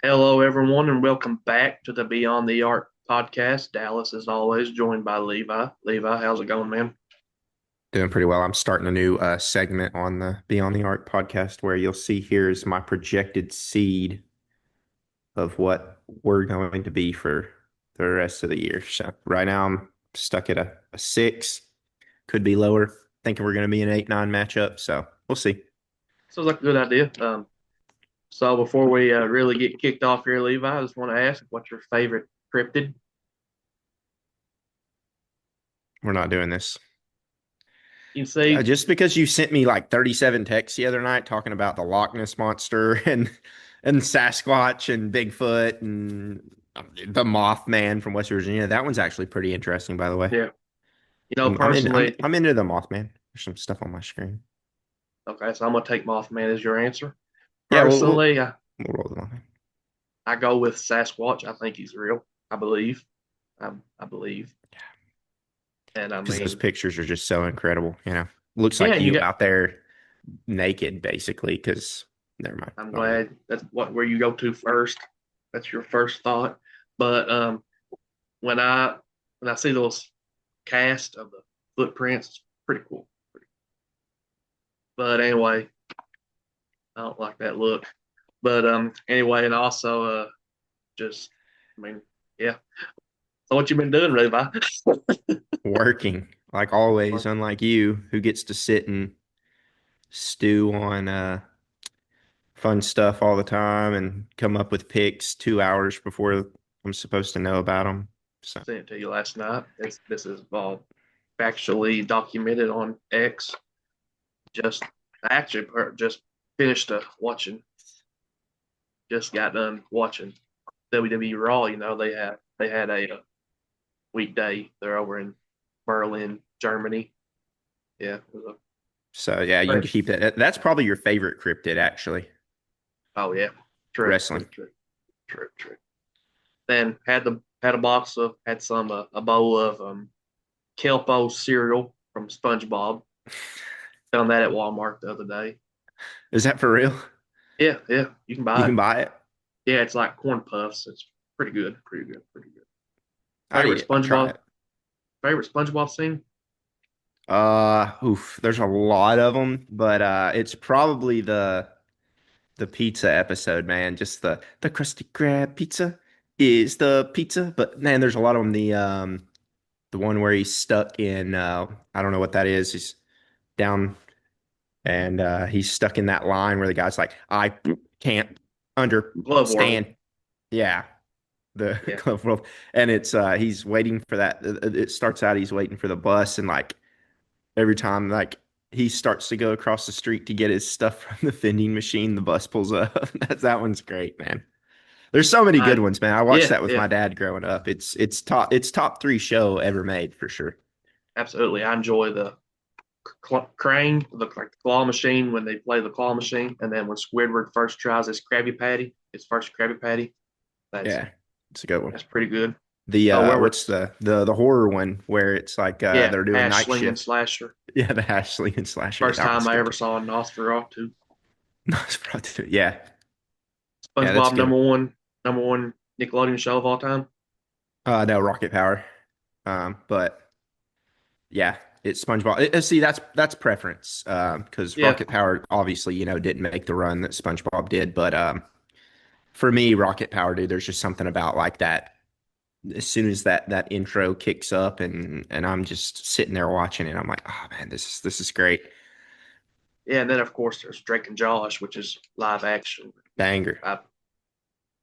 Hello, everyone, and welcome back to the Beyond the Arc podcast. Dallas, as always, joined by Levi. Levi, how's it going, man? Doing pretty well. I'm starting a new segment on the Beyond the Arc podcast where you'll see here is my projected seed of what we're going to be for the rest of the year. So right now I'm stuck at a six, could be lower. Thinking we're going to be an 8-9 matchup. So we'll see. Sounds like a good idea. So before we really get kicked off here, Levi, I just want to ask, what's your favorite cryptid? We're not doing this. You see, Just because you sent me like 37 texts the other night talking about the Loch Ness monster and Sasquatch and Bigfoot and the Mothman from West Virginia. That one's actually pretty interesting, by the way. yeah, I'm in. I'm personally, I'm into the Mothman. There's some stuff on my screen. okay, so I'm gonna take Mothman as your answer. Yeah, we'll Personally, we'll roll the Mothman I go with Sasquatch. I think he's real. I believe. I believe, and I because those mean, pictures are just so incredible. Looks yeah, like and you you got. out there naked, basically. Because never mind. I'm Oh, glad that's where you go to first. That's your first thought. But when I when I see those cast of the footprints, it's pretty cool. But anyway, I don't like that look. But anyway, and also just I mean, yeah. So what you been doing, Levi? working like always. Unlike you, who gets to sit and stew on fun stuff all the time and come up with picks 2 hours before I'm supposed to know about them. So Sent it to you last night. This is all factually documented on X. Just I actually just finished watching. Just got done watching WWE Raw. They had a weekday. They're over in Berlin, Germany. Yeah. so yeah, you can keep that. That's probably your favorite cryptid, actually. Oh yeah. True. Wrestling. True. True. True. True. Then had a box of had some a bowl of Kelpo cereal from SpongeBob. Found that at Walmart the other day. Is that for real? Yeah, yeah, you can You buy can it. buy it. Yeah, it's like corn puffs. It's pretty good. Pretty good. Pretty good. I'd eat Favorite it. I'd try SpongeBob? it. Favorite SpongeBob scene? Oof. There's a lot of them, but it's probably the pizza episode, man. Just the Krusty Krab pizza is the pizza, but man, there's a lot of them. The one where he's stuck in I don't know what that is. He's down and he's stuck in that line where the guy's like, I can't Glove World. understand. Yeah, the Yeah. glove world, and it's he's waiting for that. It starts out he's waiting for the bus, and like every time like he starts to go across the street to get his stuff from the vending machine, the bus pulls up. That one's great, man. There's so many good I ones, man. I watched yeah, that with yeah. my dad growing up. It's top three show ever made for sure. Absolutely. I enjoy the crane, like the claw machine when they play the claw machine, and then when Squidward first tries his first Krabby Patty, that's Yeah, it's a good one. that's pretty good. The Where we're what's the horror one where it's like yeah, they're doing hash night slinging shift. slasher. Yeah, the Ashley and Slasher. First That time one's I good ever too. saw Nosferatu. Nosferatu. Yeah, yeah, that's SpongeBob good. number one Nickelodeon show of all time. No, Rocket Power. But yeah, it's SpongeBob. See, that's preference. Because Yeah, Rocket Power obviously, didn't make the run that SpongeBob did. But for me, Rocket Power, dude, there's just something about like that. As soon as that intro kicks up and I'm just sitting there watching it, I'm like, oh man, this is great. yeah, and then of course there's Drake and Josh, which is live action. Banger. I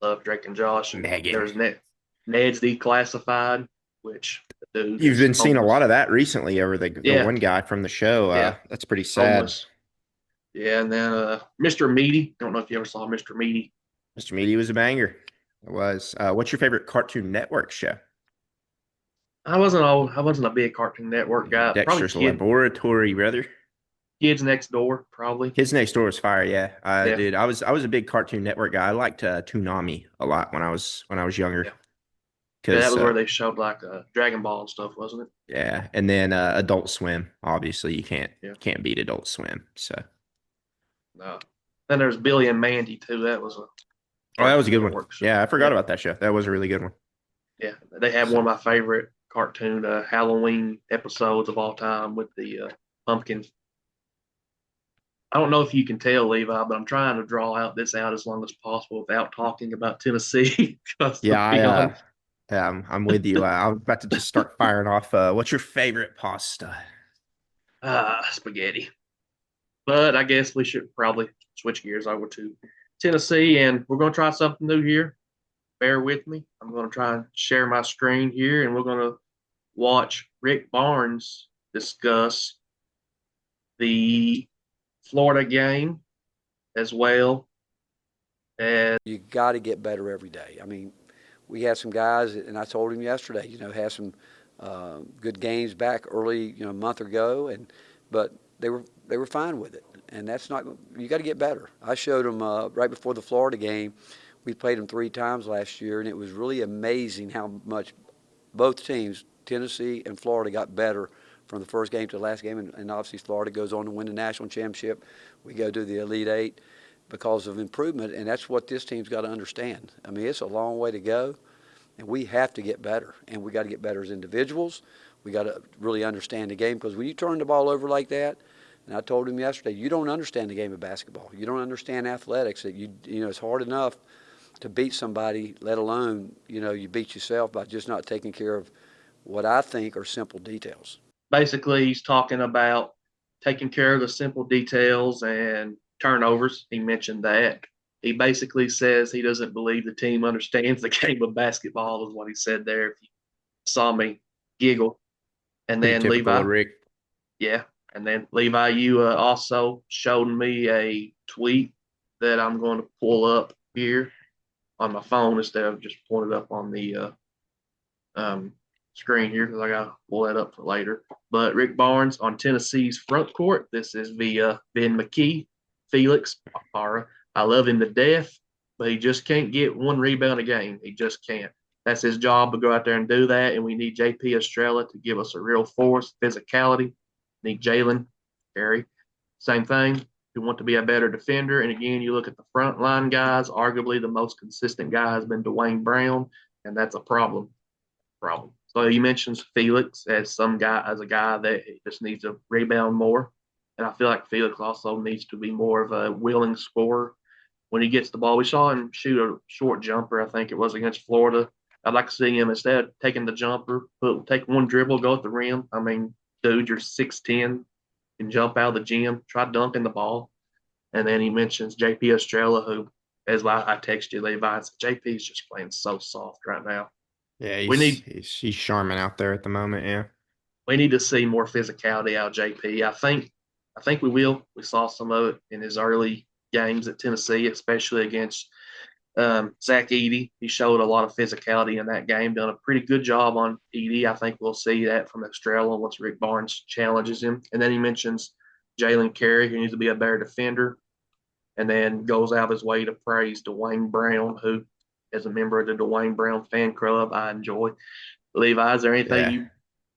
love Drake and Josh, and Megan. there's Ned's Declassified, which the dude You've is been seeing a lot homeless. of that recently over the Yeah, one guy from the show. yeah, That's pretty sad. homeless. Yeah, and then Mr. Meaty. Don't know if you ever saw Mr. Meaty. Mr. Meaty was a banger. It was. What's your favorite Cartoon Network show? I wasn't a big Cartoon Network guy. Probably Dexter's Laboratory, brother. Kids Next Door. Probably. Kids Next Door was fire. Yeah, Yeah, dude. I was a big Cartoon Network guy. I liked Toonami a lot when I was younger. yeah, yeah. That Because was where they showed like Dragon Ball and stuff, wasn't it? yeah, and then Adult Swim. Obviously, you can't Yeah. can't beat Adult Swim. So No. Then there's Billy and Mandy too. That was a Oh, that was a good one. Networks. Yeah, I forgot Yeah, about that show. That was a really good one. yeah. They have one So of my favorite cartoon Halloween episodes of all time with the pumpkin. I don't know if you can tell, Levi, but I'm trying to draw out this out as long as possible without talking about Tennessee. Because to yeah, be honest, I'm with you. I'm about to just start firing off. What's your favorite pasta? spaghetti. But I guess we should probably switch gears over to Tennessee, and we're going to try something new here. Bear with me. I'm going to try and share my screen here, and we're going to watch Rick Barnes discuss the Florida game as well as You got to get better every day. I mean, we had some guys, and I told him yesterday, had some good games back early, a month ago, but they were fine with it, and that's not. You got to get better. I showed them right before the Florida game. We played them 3 times last year, and it was really amazing how much both teams, Tennessee and Florida, got better from the first game to the last game, and obviously Florida goes on to win the national championship. We go to the Elite Eight because of improvement, and that's what this team's got to understand. I mean, it's a long way to go, and we have to get better, and we got to get better as individuals. We got to really understand the game, because when you turn the ball over like that, and I told him yesterday, you don't understand the game of basketball. You don't understand athletics. That it's hard enough to beat somebody, let alone you beat yourself by just not taking care of what I think are simple details. basically he's talking about taking care of the simple details and turnovers. He mentioned that. He basically says he doesn't believe the team understands the game of basketball, is what he said there. If you saw me giggle. And pretty then typical Levi, of Rick. yeah. And then Levi, you also showed me a tweet that I'm going to pull up here on my phone instead of just pulling it up on the um, screen here because I got to pull that up for later. But Rick Barnes on Tennessee's front court. This is via Ben McKee, Felix Para. I love him to death, but he just can't get one rebound a game. He just can't. That's his job to go out there and do that. And we need JP Estrella to give us a real force, physicality. Need Jalen, Gary. Same thing. We want to be a better defender. And again, you look at the front line guys, arguably the most consistent guy has been Dwayne Brown, and that's a problem. So he mentions Felix as a guy that just needs to rebound more. And I feel like Felix also needs to be more of a willing scorer when he gets the ball. We saw him shoot a short jumper, I think it was against Florida. I'd like to see him instead of taking the jumper, take one dribble, go at the rim. I mean, dude, you're 6'10", can jump out of the gym, try dunking the ball. And then he mentions JP Estrella, who, as I texted you, Levi, I said, JP is just playing so soft right now. Yeah, We need he's charming out there at the moment. Yeah, we need to see more physicality out of JP. I think we will. We saw some of it in his early games at Tennessee, especially against Zach Edey. He showed a lot of physicality in that game, done a pretty good job on Edey. I think we'll see that from Estrella once Rick Barnes challenges him. And then he mentions Jalen Carey, who needs to be a better defender, and then goes out of his way to praise Dwayne Brown, who, as a member of the Dwayne Brown fan club, I enjoy. Levi, is there anything yeah.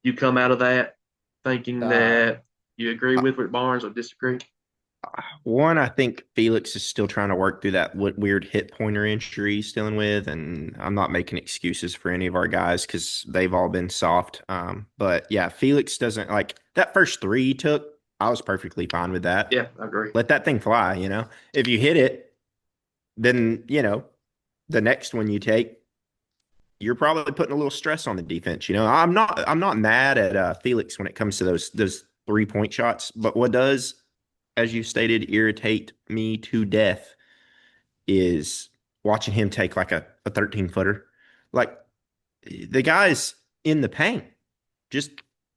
you come out of that thinking Uh, that you agree with Barnes or disagree? One, I think Felix is still trying to work through that weird hip pointer injury he's dealing with, and I'm not making excuses for any of our guys because they've all been soft. But yeah, Felix doesn't like that first three he took. I was perfectly fine with that. Yeah, I agree. Let that thing fly. If you hit it, then the next one you take, you're probably putting a little stress on the defense. I'm not mad at Felix when it comes to those 3-point shots, but what does, as you stated, irritate me to death is watching him take like a 13-footer. Like the guy's in the paint. Just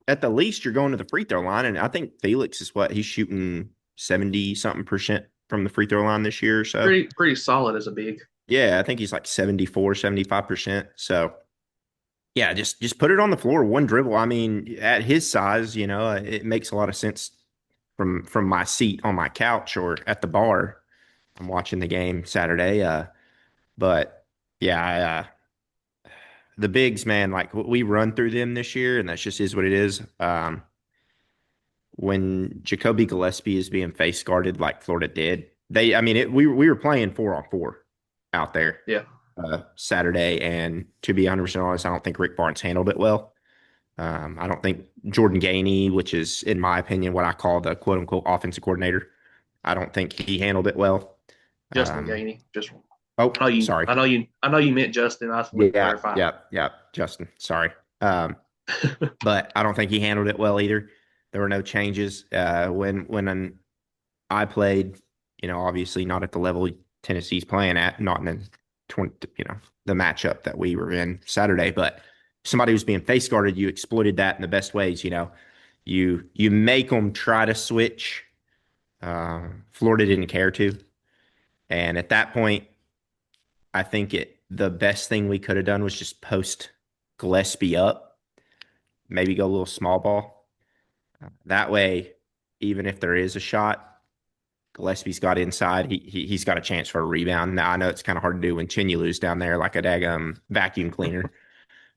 at the least, you're going to the free throw line. And I think Felix is he's shooting 70 something percent from the free throw line this year. So Pretty solid as a big. yeah, I think he's like 74, 75%. So yeah, just put it on the floor, one dribble. I mean, at his size, it makes a lot of sense from my seat on my couch or at the bar. I'm watching the game Saturday. But yeah, the bigs, man, like we run through them this year, and that's just is what it is. When Jacoby Gillespie is being face guarded like Florida did, I mean, we were playing 4-on-4. out there Yeah. Saturday. And to be 100% honest, I don't think Rick Barnes handled it well. I don't think Jordan Gainey, which is, in my opinion, what I call the quote unquote offensive coordinator, I don't think he handled it well. Justin Um, Gainey. Just oh, sorry. I know you meant Justin. I just want to Yeah, clarify. yeah, yeah. Justin, sorry. Um, but I don't think he handled it well either. There were no changes. When I played, obviously not at the level Tennessee's playing at, not in the 20, the matchup that we were in Saturday, but somebody who's being face guarded, you exploited that in the best ways. You make them try to switch. Florida didn't care to, and at that point, I think the best thing we could have done was just post Gillespie up, maybe go a little small ball. That way, even if there is a shot, Gillespie's got inside. He's got a chance for a rebound. Now I know it's kind of hard to do when Chinyalu's down there like a daggum vacuum cleaner.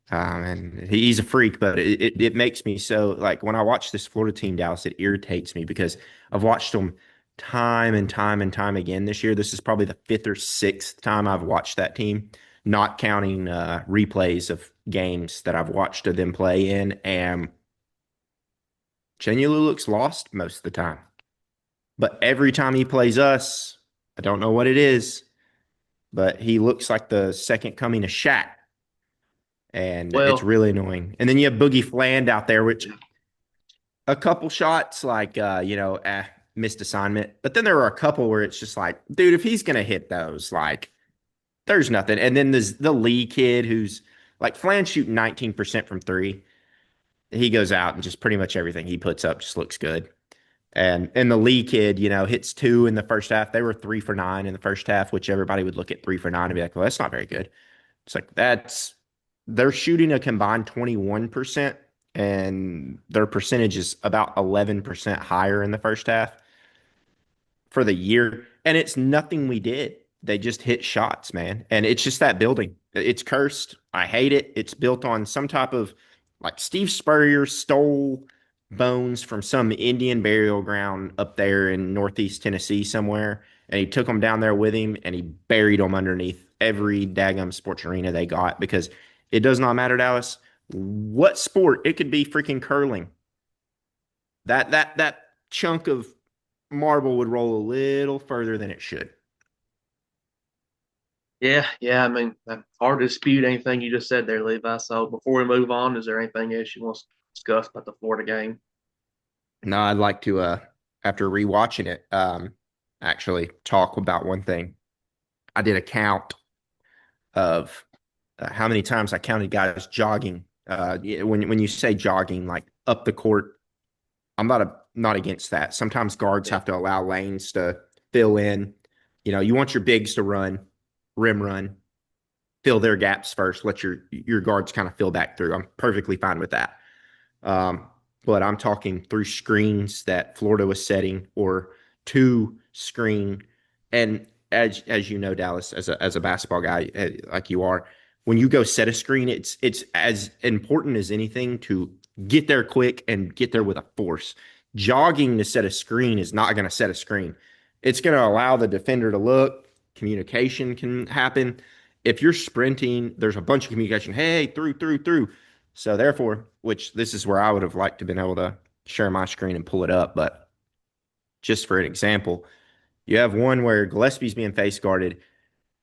And he's a freak, but it makes me so like when I watch this Florida team, Dallas, it irritates me because I've watched them time and time and time again this year. This is probably the fifth or sixth time I've watched that team, not counting replays of games that I've watched of them play in. And Chinyalu looks lost most of the time. But every time he plays us, I don't know what it is, but he looks like the second coming of Shaq. And it's Well, really annoying. And then you have Boogie Fland out there, which a couple shots, like, missed assignment. But then there were a couple where it's just like, dude, if he's going to hit those, like, there's nothing. And then there's the Lee kid who's like Fland shooting 19% from three. He goes out and just pretty much everything he puts up just looks good. And the Lee kid, hits two in the first half. They were 3 for 9 in the first half, which everybody would look at 3 for 9 and be like, well, that's not very good. It's like they're shooting a combined 21%, and their percentage is about 11% higher in the first half for the year. And it's nothing we did. They just hit shots, man. And it's just that building. It's cursed. I hate it. It's built on some type of like Steve Spurrier stole bones from some Indian burial ground up there in Northeast Tennessee somewhere. And he took them down there with him and he buried them underneath every daggum sports arena they got because it does not matter, Dallas, what sport. It could be freaking curling. That chunk of marble would roll a little further than it should. yeah. I mean, hard to dispute anything you just said there, Levi. So before we move on, is there anything else you want to discuss about the Florida game? No, I'd like to, after rewatching it, actually talk about one thing. I did a count of how many times I counted guys jogging. When you say jogging, like up the court, I'm not against that. Sometimes guards Yeah. have to allow lanes to fill in. You want your bigs to run, rim run, fill their gaps first. Let your guards kind of fill back through. I'm perfectly fine with that. Um, but I'm talking through screens that Florida was setting or two screen. And as you know, Dallas, as a basketball guy like you are, when you go set a screen, it's as important as anything to get there quick and get there with a force. Jogging to set a screen is not going to set a screen. It's going to allow the defender to look. Communication can happen. If you're sprinting, there's a bunch of communication. Hey, through. So therefore, which this is where I would have liked to been able to share my screen and pull it up, but just for an example, you have one where Gillespie's being face guarded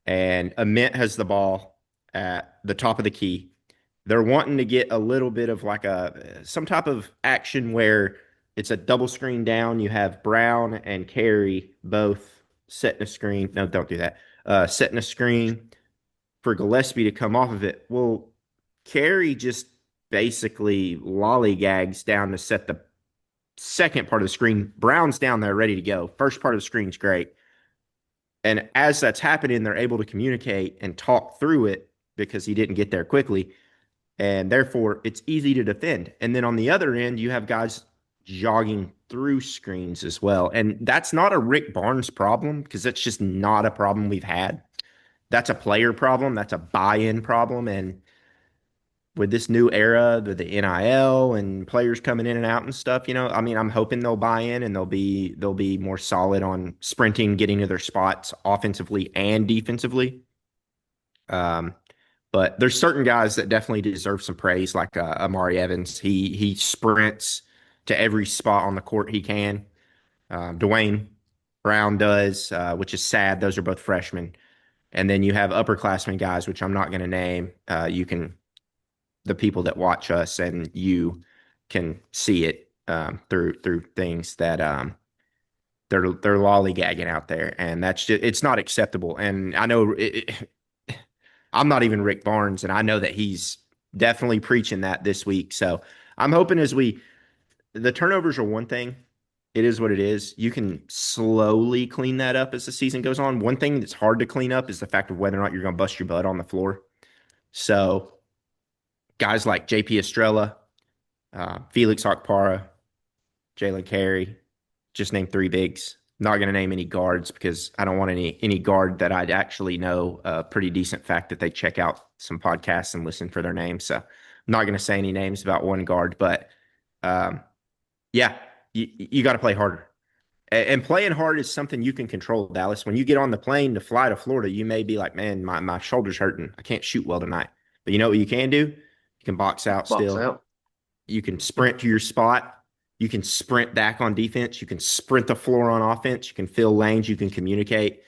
and Ament has the ball at the top of the key. They're wanting to get a little bit of like some type of action where it's a double screen down. You have Brown and Carey both setting a screen. No, don't do that. Setting a screen for Gillespie to come off of it. Well, Carey just basically lollygags down to set the second part of the screen. Brown's down there ready to go. First part of the screen's great. And as that's happening, they're able to communicate and talk through it because he didn't get there quickly. And therefore, it's easy to defend. And then on the other end, you have guys jogging through screens as well. And that's not a Rick Barnes problem because that's just not a problem we've had. That's a player problem. That's a buy-in problem. And with this new era, the NIL and players coming in and out and stuff, I mean, I'm hoping they'll buy in and they'll be more solid on sprinting, getting to their spots offensively and defensively. Um, but there's certain guys that definitely deserve some praise, like Amari Evans. He sprints to every spot on the court he can. Dwayne Brown does, which is sad. Those are both freshmen. And then you have upperclassmen guys, which I'm not going to name. The people that watch us and you can see it through things that they're lollygagging out there, and that's just it's not acceptable. And I know I'm not even Rick Barnes, and I know that he's definitely preaching that this week. So I'm hoping as the turnovers are one thing. It is what it is. You can slowly clean that up as the season goes on. One thing that's hard to clean up is the fact of whether or not you're going to bust your butt on the floor. So guys like JP Estrella, Felix Okpara, Jalen Carey, just name three bigs. Not going to name any guards because I don't want any guard that I'd actually know a pretty decent fact that they check out some podcasts and listen for their names. So I'm not going to say any names about one guard, but yeah, you got to play harder. And playing hard is something you can control, Dallas. When you get on the plane to fly to Florida, you may be like, man, my shoulder's hurting. I can't shoot well tonight. But you know what you can do? You can box out Box still. out. You can sprint to your spot. You can sprint back on defense. You can sprint the floor on offense. You can fill lanes. You can communicate.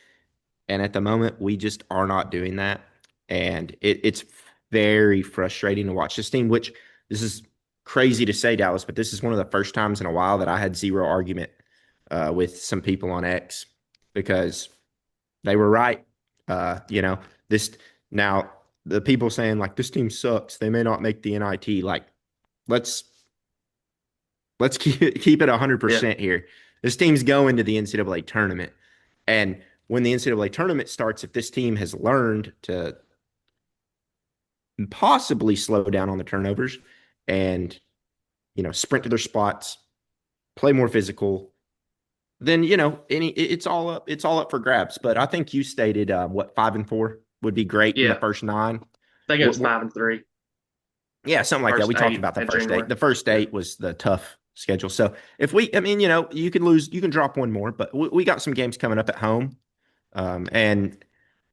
And at the moment, we just are not doing that. And it's very frustrating to watch this team, which this is crazy to say, Dallas, but this is one of the first times in a while that I had zero argument with some people on X because they were right. This now the people saying like this team sucks. They may not make the NIT. Like, let's keep it 100% here. This team's going to the NCAA tournament, and when the NCAA tournament starts, if this team has learned to possibly slow down on the turnovers and sprint to their spots, play more physical, then it's all up for grabs. But I think you stated 5-4 would be great in the first 9. I think it was 5-3. Yeah, something like that. We talked about the first 8. The first 8 was the tough schedule. So if you can drop one more, but we got some games coming up at home. And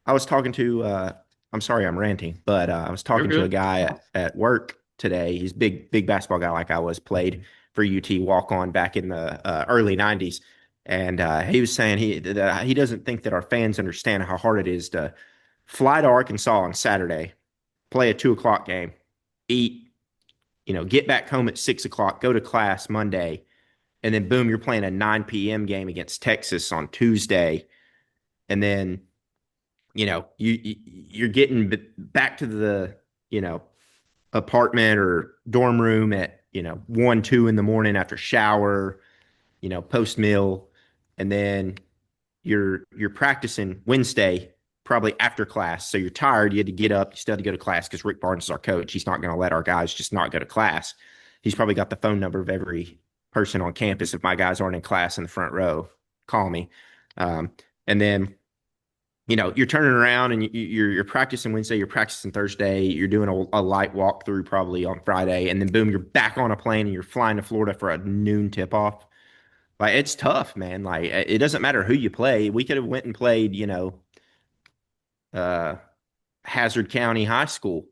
I was talking to I'm sorry I'm ranting, but I was talking to a guy at work today. He's big basketball guy like I was, played for UT walk on back in the early 90s. And he was saying he doesn't think that our fans understand how hard it is to fly to Arkansas on Saturday, play a 2:00 game, eat, get back home at 6:00, go to class Monday, and then boom, you're playing a 9 p.m. game against Texas on Tuesday, and then you're getting back to the apartment or dorm room at 1-2 in the morning after shower, post meal, and then you're practicing Wednesday probably after class. So you're tired. You had to get up. You still had to go to class because Rick Barnes is our coach. He's not going to let our guys just not go to class. He's probably got the phone number of every person on campus. If my guys aren't in class in the front row, call me. And then, you're turning around and you're practicing Wednesday, you're practicing Thursday, you're doing a light walkthrough probably on Friday, and then boom, you're back on a plane and you're flying to Florida for a noon tip off. Like, it's tough, man. Like, it doesn't matter who you play. We could have went and played, Hazard County High School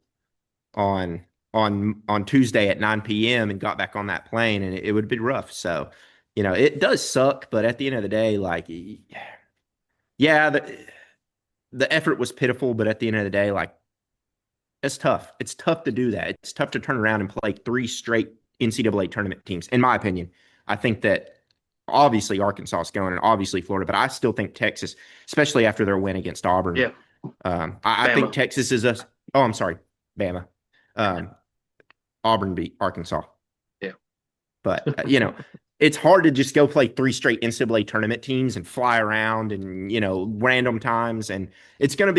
on Tuesday at 9 p.m. and got back on that plane, and it would be rough. So, it does suck, but at the end of the day, like, yeah, the effort was pitiful, but at the end of the day, like, it's tough. It's tough to do that. It's tough to turn around and play 3 straight NCAA tournament teams, in my opinion. I think that obviously Arkansas is going and obviously Florida, but I still think Texas, especially after their win against Auburn. Yeah. I think Texas is I'm sorry, Bama. Auburn beat Arkansas. Yeah. But, it's hard to just go play 3 straight NCAA tournament teams and fly around and, random times. And it's going to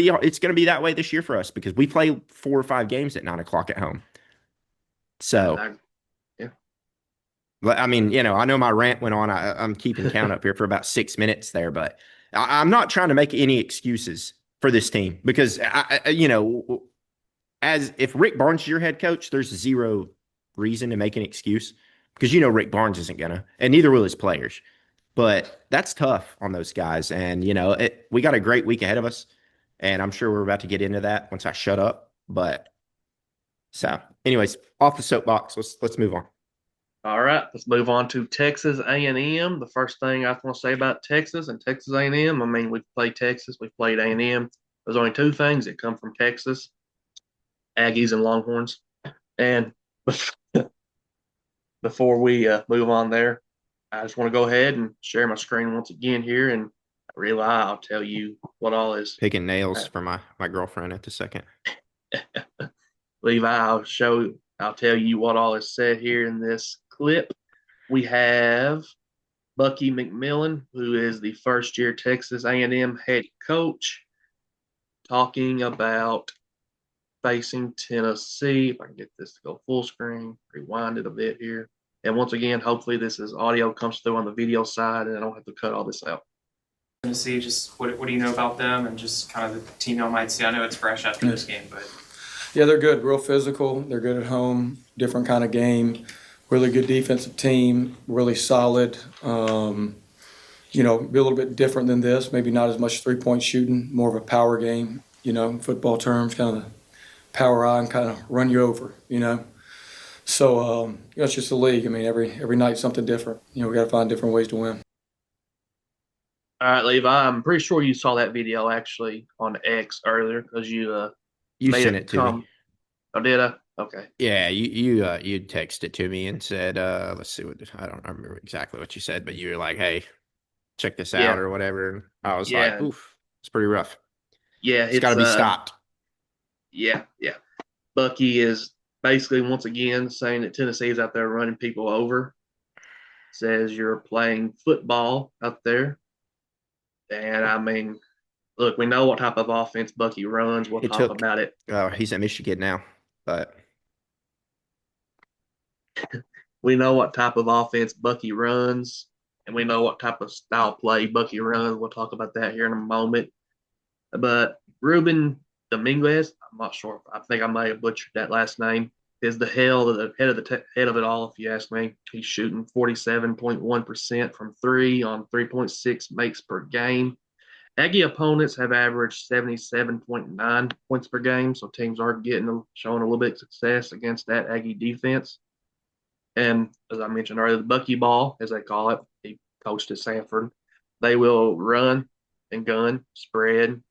be that way this year for us because we play 4 or 5 games at 9:00 at home. So, I mean, I know my rant went on. I'm keeping count up here for about 6 minutes there, but I'm not trying to make any excuses for this team because, as if Rick Barnes is your head coach, there's zero reason to make an excuse because Rick Barnes isn't gonna, and neither will his players. But that's tough on those guys, and we got a great week ahead of us. And I'm sure we're about to get into that once I shut up. But so, anyways, off the soapbox. Let's move on. All right, let's move on to Texas A&M. The first thing I want to say about Texas and Texas A&M, I mean, we've played Texas, we've played A&M. There's only two things that come from Texas: Aggies and Longhorns. And before we move on there, I just want to go ahead and share my screen once again here, and Levi, I'll tell you what all is. Picking nails for my girlfriend at the second. Levi, I'll tell you what all is said here in this clip. We have Bucky McMillan, who is the first-year Texas A&M head coach, talking about facing Tennessee. If I can get this to go full screen, rewind it a bit here. And once again, hopefully this is audio comes through on the video side and I don't have to cut all this out. Tennessee, just what do you know about them and just kind of the team y'all might see? I know it's fresh after this game, but Yeah, they're good, real physical. They're good at home, different kind of game, really good defensive team, really solid. Be a little bit different than this, maybe not as much three-point shooting, more of a power game, football terms, kind of the power on, kind of run you over. So, it's just the league. I mean, every night something different. We got to find different ways to win. All right, Levi, I'm pretty sure you saw that video actually on X earlier because You made sent it to me. Oh, did I? Okay. Yeah, you texted it to me and said, let's see I don't remember exactly what you said, but you were like, hey, check this Yeah. out or whatever. And I was Yeah. like, oof, it's pretty rough. Yeah, It's got to be stopped. Yeah. Bucky is basically once again saying that Tennessee is out there running people over. Says you're playing football out there. And I mean, look, we know what type of offense Bucky runs. We'll talk about it. He's at Michigan now, but we know what type of offense Bucky runs, and we know what type of style play Bucky runs. We'll talk about that here in a moment. But Ruben Dominguez, I'm not sure. I think I may have butchered that last name. Is the head of it all, if you ask me. He's shooting 47.1% from three on 3.6 makes per game. Aggie opponents have averaged 77.9 points per game, so teams are showing a little bit of success against that Aggie defense. And as I mentioned earlier, the Bucky ball, as they call it, he coached at Sanford. They will run and gun, spread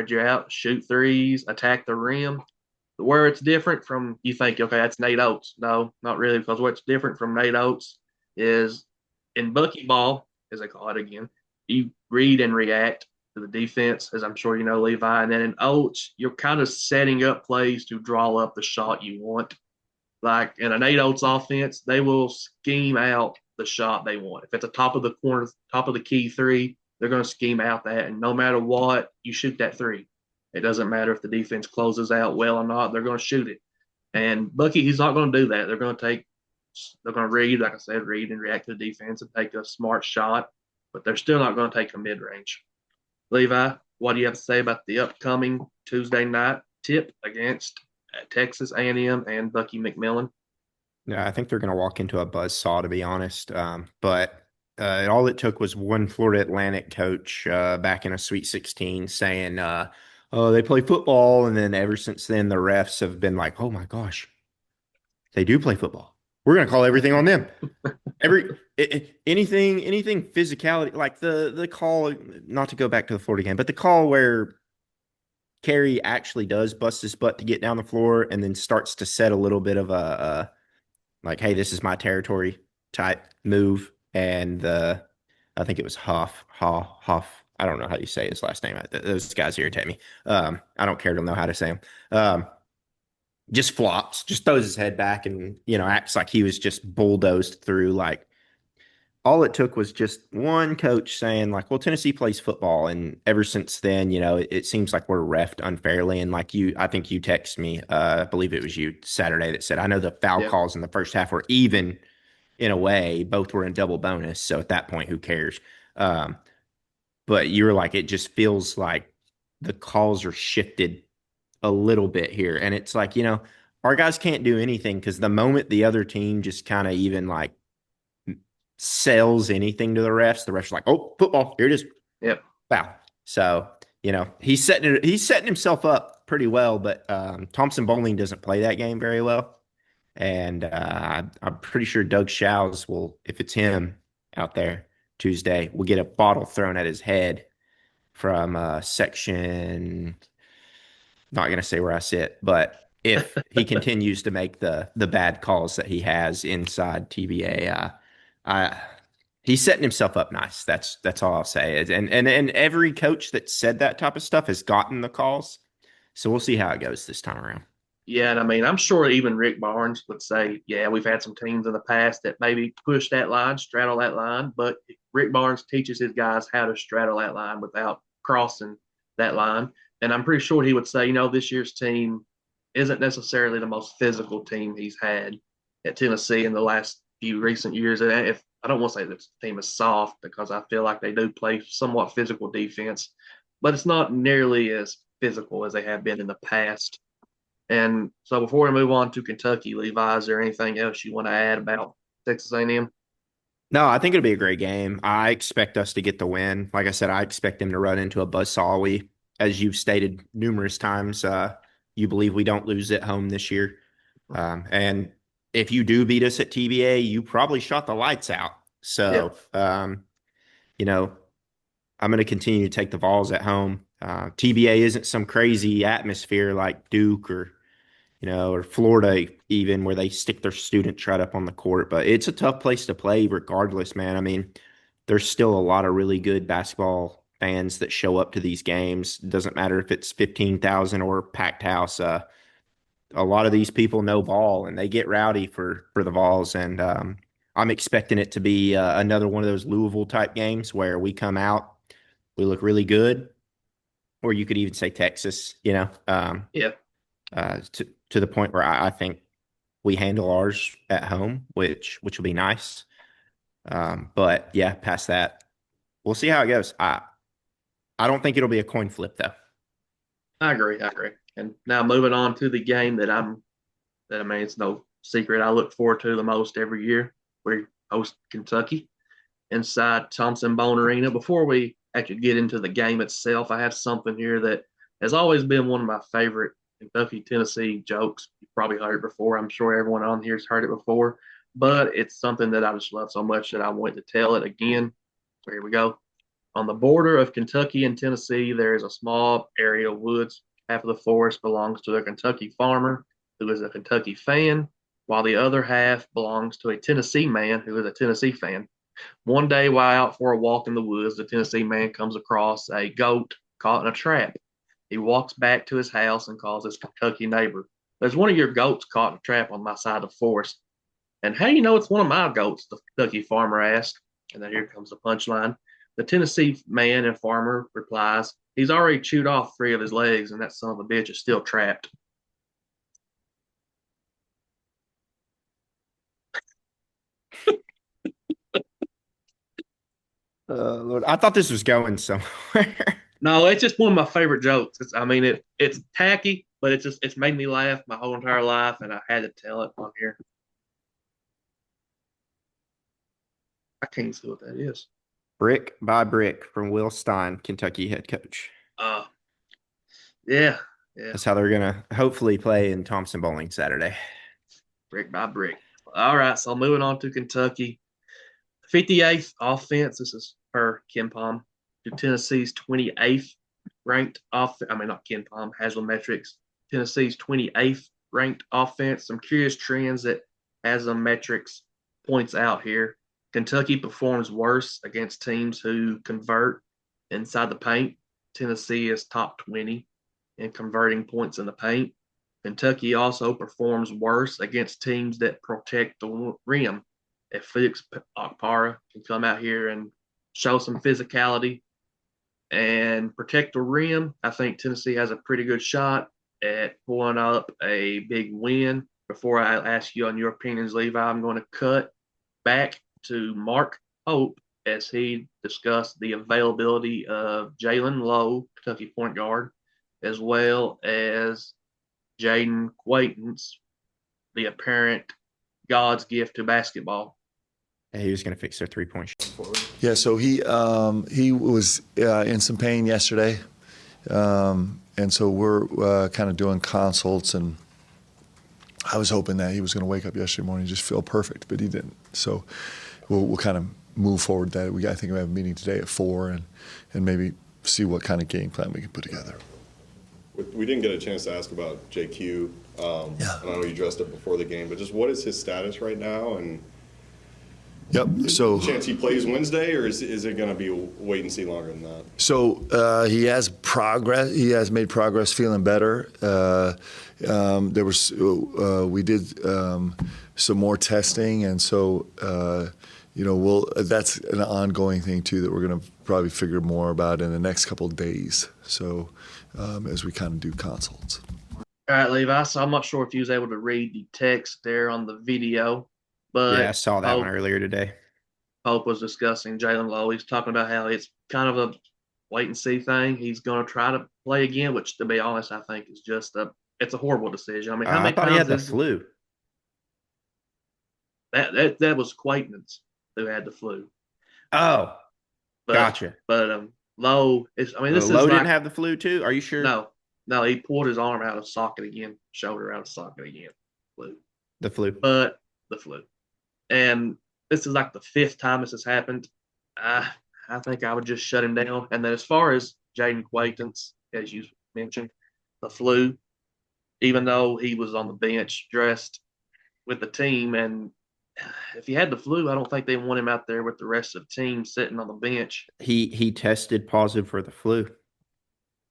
you out, shoot threes, attack the rim. Where it's different from, you think, okay, that's Nate Oates. No, not really, because what's different from Nate Oates is in Bucky ball, as they call it again, you read and react to the defense, as I'm sure you know, Levi. And then in Oates, you're kind of setting up plays to draw up the shot you want. Like in a Nate Oates offense, they will scheme out the shot they want. If it's a top of the corner, top of the key three, they're going to scheme out that. And no matter what, you shoot that three. It doesn't matter if the defense closes out well or not, they're going to shoot it. And Bucky, he's not going to do that. They're going to read, like I said, read and react to the defense and take a smart shot, but they're still not going to take a mid range. Levi, what do you have to say about the upcoming Tuesday night tip against Texas A&M and Bucky McMillan? yeah, I think they're going to walk into a buzzsaw, to be honest. But all it took was one Florida Atlantic coach back in a Sweet 16 saying, oh, they play football. And then ever since then, the refs have been like, oh my gosh, they do play football. We're going to call everything on them. Anything physicality, like the call, not to go back to the Florida game, but the call where Kerry actually does bust his butt to get down the floor and then starts to set a little bit of a like, hey, this is my territory type move. And I think it was Huff. I don't know how you say his last name. Those guys irritate me. I don't care to know how to say him. Just flops, just throws his head back and, acts like he was just bulldozed through. Like, all it took was just one coach saying, like, well, Tennessee plays football. And ever since then, it seems like we're reffed unfairly. And like I think you text me, I believe it was you Saturday that said, I know the foul calls in the first half were even in a way, both were in double bonus. So at that point, who cares? But you were like, it just feels like the calls are shifted a little bit here. And it's like, our guys can't do anything because the moment the other team just kind of even like sells anything to the refs are like, oh, football, here it is. Yep. Foul. So He's setting himself up pretty well, but Thompson Bowling doesn't play that game very well. And I'm pretty sure Doug Shows will, if it's him out there Tuesday, will get a bottle thrown at his head from section. Not going to say where I sit, but if he continues to make the bad calls that he has inside TBA, I he's setting himself up nice. That's all I'll say. And every coach that said that type of stuff has gotten the calls. So we'll see how it goes this time around. Yeah, and I mean, I'm sure even Rick Barnes would say, yeah, we've had some teams in the past that maybe push that line, straddle that line, but Rick Barnes teaches his guys how to straddle that line without crossing that line. And I'm pretty sure he would say, this year's team isn't necessarily the most physical team he's had at Tennessee in the last few recent years. And if I don't want to say this team is soft because I feel like they do play somewhat physical defense, but it's not nearly as physical as they have been in the past. And so before we move on to Kentucky, Levi, is there anything else you want to add about Texas A&M? No, I think it'll be a great game. I expect us to get the win. Like I said, I expect them to run into a buzzsaw. As you've stated numerous times, you believe we don't lose at home this year. And if you do beat us at TBA, you probably shot the lights out. So, I'm going to continue to take the Vols at home. TBA isn't some crazy atmosphere like Duke or Florida even, where they stick their students right up on the court. But it's a tough place to play regardless, man. I mean, there's still a lot of really good basketball fans that show up to these games. It doesn't matter if it's 15,000 or packed house. A lot of these people know ball, and they get rowdy for the Vols. And I'm expecting it to be another one of those Louisville-type games where we come out, we look really good, or you could even say Texas, to the point where I think we handle ours at home, which will be nice. But yeah, past that, we'll see how it goes. I don't think it'll be a coin flip though. I agree. And now moving on to the game that I mean, it's no secret I look forward to the most every year. We host Kentucky inside Thompson Bone Arena. Before we actually get into the game itself, I have something here that has always been one of my favorite Kentucky Tennessee jokes. You've probably heard it before. I'm sure everyone on here has heard it before, but it's something that I just love so much that I want to tell it again. So here we go. On the border of Kentucky and Tennessee, there is a small area of woods. Half of the forest belongs to a Kentucky farmer who is a Kentucky fan, while the other half belongs to a Tennessee man who is a Tennessee fan. One day, while out for a walk in the woods, the Tennessee man comes across a goat caught in a trap. He walks back to his house and calls his Kentucky neighbor. There's one of your goats caught in a trap on my side of the forest. And how do you know it's one of my goats? The Kentucky farmer asked. And then here comes the punchline. The Tennessee man and farmer replies, he's already chewed off 3 of his legs, and that son of a bitch is still trapped. Lord, I thought this was going somewhere. No, it's just one of my favorite jokes. It's tacky, but it's made me laugh my whole entire life, and I had to tell it on here. I can't see what that is. Brick by brick from Will Stein, Kentucky head coach. Yeah. That's how they're gonna hopefully play in Thompson Bowling Saturday. Brick by brick. All right, so moving on to Kentucky. 58th offense. This is per KenPom to Tennessee's 28th ranked offense. I mean, not KenPom, Haslametrics. Tennessee's 28th ranked offense. Some curious trends that Haslametrics points out here. Kentucky performs worse against teams who convert inside the paint. Tennessee is top 20 in converting points in the paint. Kentucky also performs worse against teams that protect the rim. If Felix Okpara can come out here and show some physicality and protect the rim, I think Tennessee has a pretty good shot at pulling up a big win. Before I ask you on your opinions, Levi, I'm going to cut back to Mark Hope as he discussed the availability of Jalen Lowe, Kentucky point guard, as well as Jaden Quaintance, the apparent God's gift to basketball. He was going to fix their 3-point shot. Yeah, so he was in some pain yesterday. And so we're kind of doing consults, and I was hoping that he was going to wake up yesterday morning and just feel perfect, but he didn't. So we'll kind of move forward that. I think we have a meeting today at 4 and maybe see what kind of game plan we can put together. We didn't get a chance to ask about JQ. Yeah. I know you addressed it before the game, but just what is his status right now? And Yep. So chance he plays Wednesday, or is it going to be wait and see longer than that? So he has progress. He has made progress, feeling better. There was we did some more testing, and so that's an ongoing thing too that we're going to probably figure more about in the next couple of days. So as we kind of do consults. All right, Levi. So I'm not sure if you was able to read the text there on the video, but Yeah, I saw that one earlier today. Pope was discussing Jalen Lowe. He's talking about how it's kind of a wait and see thing. He's going to try to play again, which, to be honest, I think is it's a horrible decision. I mean, how I many thought he had times the flu. that was Quaitons who had the flu. Oh, But, gotcha. But Lowe is. I mean, this Lowe is didn't like, have the flu too. Are you sure? No, he pulled his arm out of socket again, shoulder out of socket again. Flu. The flu. But the flu. And this is like the 5th time this has happened. I think I would just shut him down. And then as far as Jaden Quaitons, as you mentioned, the flu, even though he was on the bench dressed with the team, and if he had the flu, I don't think they want him out there with the rest of the team sitting on the bench. He tested positive for the flu.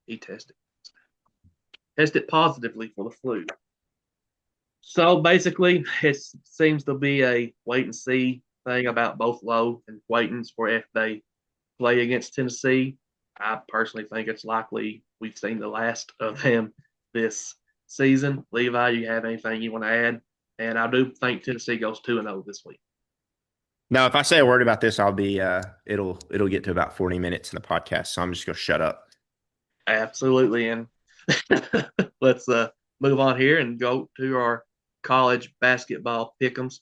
He tested positively for the flu. So basically, it seems to be a wait and see thing about both Lowe and Quaitons for if they play against Tennessee. I personally think it's likely we've seen the last of them this season. Levi, you have anything you want to add? And I do think Tennessee goes 2-0 this week. No, if I say a word about this, I'll be it'll get to about 40 minutes in the podcast, so I'm just gonna shut up. Absolutely. And let's move on here and go to our college basketball pick'ems.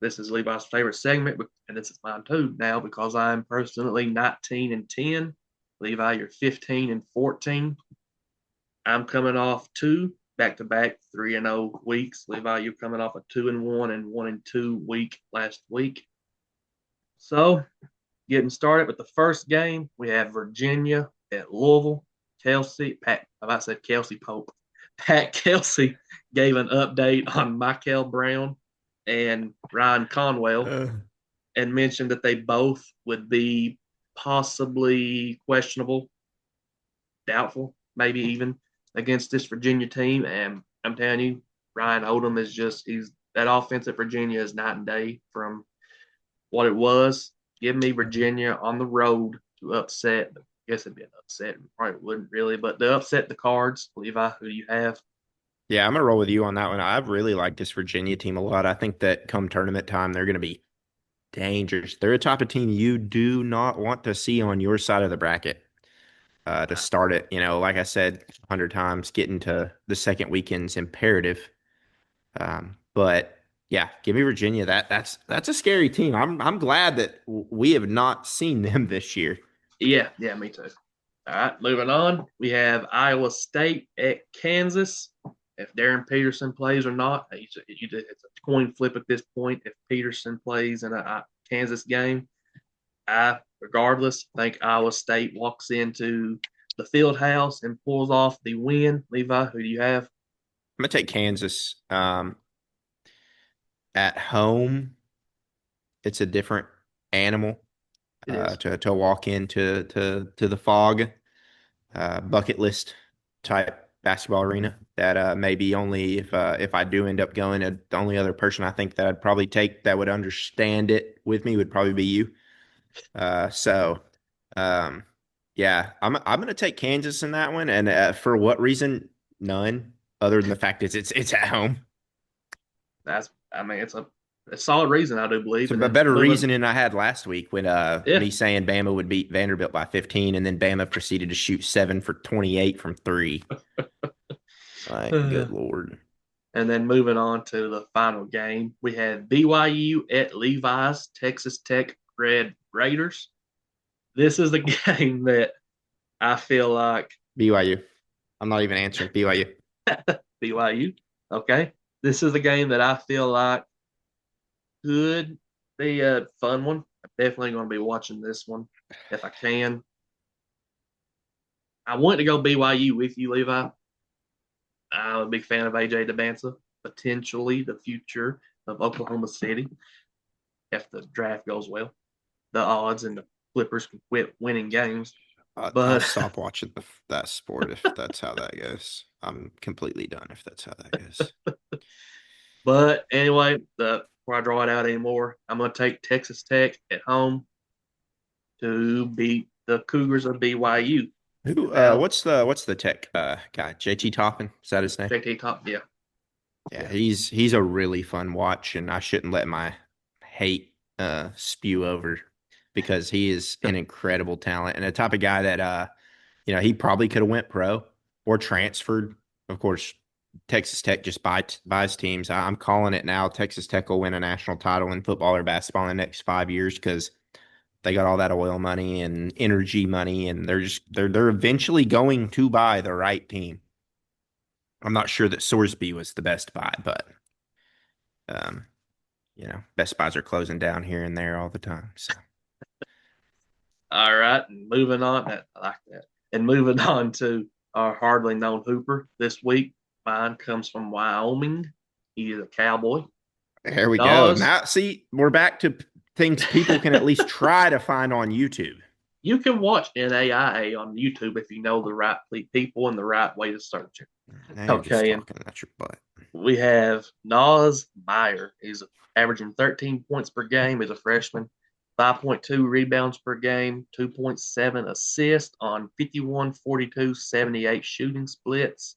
This is Levi's favorite segment, and this is mine too now because I'm personally 19-10. Levi, you're 15-14. I'm coming off 2 back-to-back 3-0 weeks. Levi, you're coming off a 2-1 and 1-2 week last week. So, getting started with the first game, we have Virginia at Louisville. Kelsey Pope. Pat Kelsey gave an update on Michael Brown and Ryan Conwell and mentioned that they both would be possibly questionable, doubtful, maybe even against this Virginia team. And I'm telling you, Ryan Odom is that offense at Virginia is night and day from what it was. Give me Virginia on the road to upset. I guess it'd be an upset. Probably wouldn't really, but to upset the Cards. Levi, who do you have? Yeah, I'm gonna roll with you on that one. I really like this Virginia team a lot. I think that come tournament time, they're gonna be dangerous. They're a type of team you do not want to see on your side of the bracket. To start it, like I said 100 times, getting to the second weekend's imperative. But yeah, give me Virginia. That's a scary team. I'm glad that we have not seen them this year. Yeah, me too. All right, moving on. We have Iowa State at Kansas. If Darren Peterson plays or not, it's a coin flip at this point. If Peterson plays in a Kansas game, I, regardless, think Iowa State walks into the field house and pulls off the win. Levi, who do you have? I'm gonna take Kansas. At home, it's a different animal. To walk into the Fog bucket list type basketball arena that maybe only if I do end up going, the only other person I think that I'd probably take that would understand it with me would probably be you. Yeah, I'm gonna take Kansas in that one, and for what reason? None, other than the fact that it's at home. It's a solid reason, I do believe. It's a better reason than I had last week when me saying Bama would beat Vanderbilt by 15, and then Bama proceeded to shoot 7 for 28 from 3. Like, good Lord. And then moving on to the final game, we had BYU at Levi's Texas Tech Red Raiders. This is the game that I feel like BYU. I'm not even answering BYU. BYU. Okay. This is a game that I feel like could be a fun one. I'm definitely going to be watching this one if I can. I want to go BYU with you, Levi. I'm a big fan of AJ DeBanza, potentially the future of Oklahoma City if the draft goes well. The odds and the Clippers can quit winning games. I'll But stop watching that sport if that's how that goes. I'm completely done if that's how that goes. but anyway, before I draw it out anymore, I'm going to take Texas Tech at home to beat the Cougars of BYU. Who? Now, What's the tech guy? JT Toppin? Is that his name? JT Top, yeah, Yeah, yeah. he's a really fun watch, and I shouldn't let my hate spew over because he is an incredible talent and a type of guy that he probably could have went pro or transferred. Of course, Texas Tech just buys teams. I'm calling it now. Texas Tech will win a national title in football or basketball in the next 5 years because they got all that oil money and energy money, and they're eventually going to buy the right team. I'm not sure that Sorsby was the best buy, but um, Best Buys are closing down here and there all the time. So All right, and moving on. I like that. And moving on to our hardly known Hooper this week. Mine comes from Wyoming. He is a cowboy. there we go. Dawes, Now, see, we're back to things people can at least try to find on YouTube. you can watch NAIA on YouTube if you know the right people and the right way to search it. Now you're just Okay, and talking about your butt. we have Nas Meyer. He's averaging 13 points per game as a freshman, 5.2 rebounds per game, 2.7 assists on 51, 42, 78 shooting splits.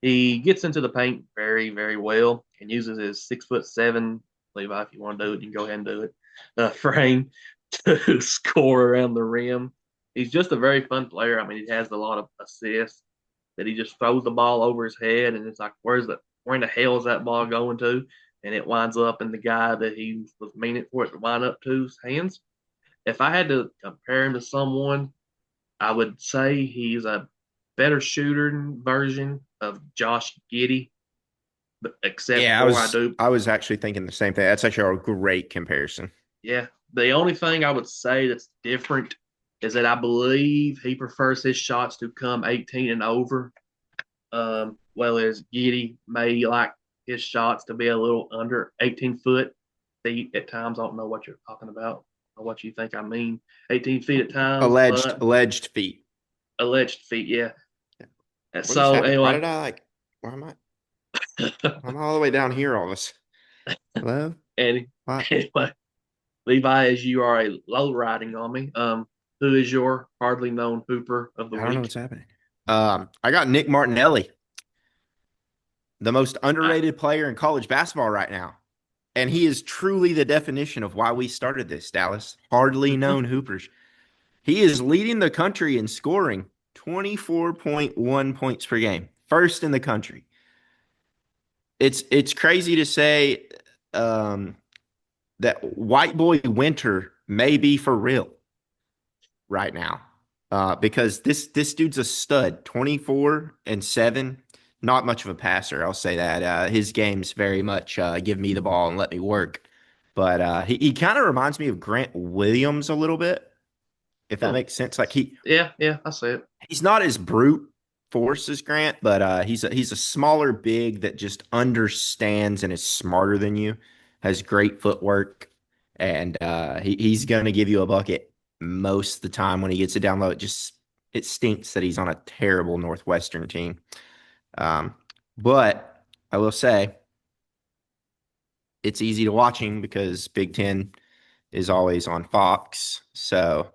He gets into the paint very, very well and uses his 6'7" Levi. If you want to do it, you can go ahead and do it. Frame to score around the rim. He's just a very fun player. I mean, he has a lot of assists that he just throws the ball over his head, and it's like, where in the hell is that ball going to? And it winds up in the guy that he was meaning for it to wind up to's hands. If I had to compare him to someone, I would say he's a better shooter version of Josh Giddey, but except Yeah, I for I was do, I was actually thinking the same thing. That's actually a great comparison. yeah. The only thing I would say that's different is that I believe he prefers his shots to come 18 and over. Well as Giddy may like his shots to be a little under 18 feet at times. I don't know what you're talking about or what you think I mean. 18 feet at times, Alleged but alleged feet. alleged feet, yeah. And What just so happened? Why anyway, did I like? Why am I? I'm all the way down here. All this. Hello. and What? anyway, Levi, as you are a low riding on me, who is your hardly known Hooper of the I don't know week? what's happening. I got Nick Martinelli, the most I, underrated player in college basketball right now. And he is truly the definition of why we started this, Dallas. Hardly mhm. known Hoopers. He is leading the country in scoring 24.1 points per game. First in the country. It's crazy to say um, that white boy winter may be for real right now. Because this dude's a stud, 24 and 7. Not much of a passer, I'll say that. His game's very much give me the ball and let me work. But he kind of reminds me of Grant Williams a little bit, if that Hmm. makes sense. Like Yeah, I see it. he's not as brute force as Grant, but he's a smaller big that just understands and is smarter than you, has great footwork, and he's gonna give you a bucket most of the time when he gets it down low. It stinks that he's on a terrible Northwestern team. Um, but I will say it's easy to watch him because Big Ten is always on Fox. So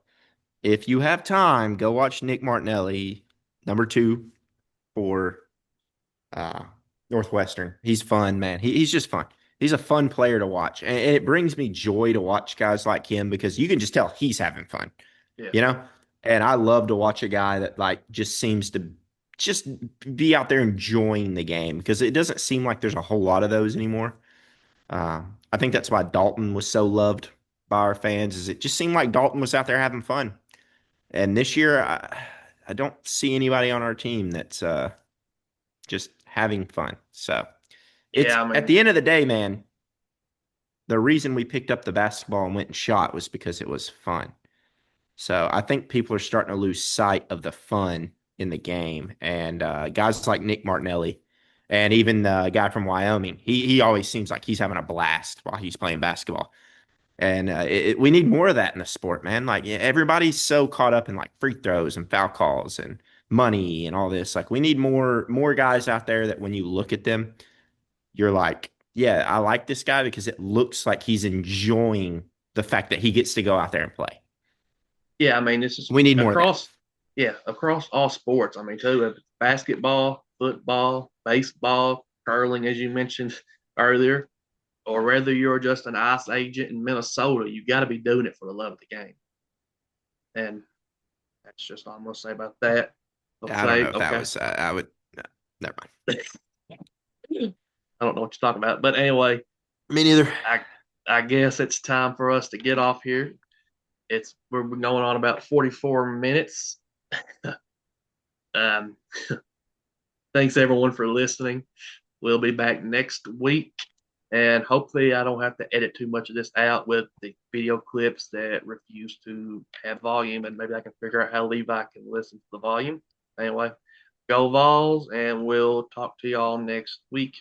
if you have time, go watch Nick Martinelli, number 2 for uh, Northwestern. He's fun, man. He's just fun. He's a fun player to watch. And it brings me joy to watch guys like him because you can just tell he's having fun, Yeah. you know? And I love to watch a guy that like just seems to just be out there enjoying the game because it doesn't seem like there's a whole lot of those anymore. I think that's why Dalton was so loved by our fans is it just seemed like Dalton was out there having fun. And this year, I don't see anybody on our team that's just having fun. So it's Yeah, I at mean, the end of the day, man, the reason we picked up the basketball and went and shot was because it was fun. So I think people are starting to lose sight of the fun in the game. And guys like Nick Martinelli and even the guy from Wyoming, he always seems like he's having a blast while he's playing basketball. And we need more of that in the sport, man. Like everybody's so caught up in like free throws and foul calls and money and all this. Like we need more guys out there that when you look at them, you're like, yeah, I like this guy because it looks like he's enjoying the fact that he gets to go out there and play. yeah, I mean, this is We need more of that. across all sports. I mean, too, if it's basketball, football, baseball, curling, as you mentioned earlier, or whether you're just an ice agent in Minnesota, you got to be doing it for the love of the game. And that's just all I'm going to say about that. I'll I don't know say, if that okay, was. I would. No, never mind. I don't know what you're talking about. But anyway, Me neither. I guess it's time for us to get off here. We're going on about 44 minutes. um, thanks everyone for listening. We'll be back next week. And hopefully, I don't have to edit too much of this out with the video clips that refuse to have volume. And maybe I can figure out how Levi can listen to the volume. Anyway, go Vols, and we'll talk to y'all next week.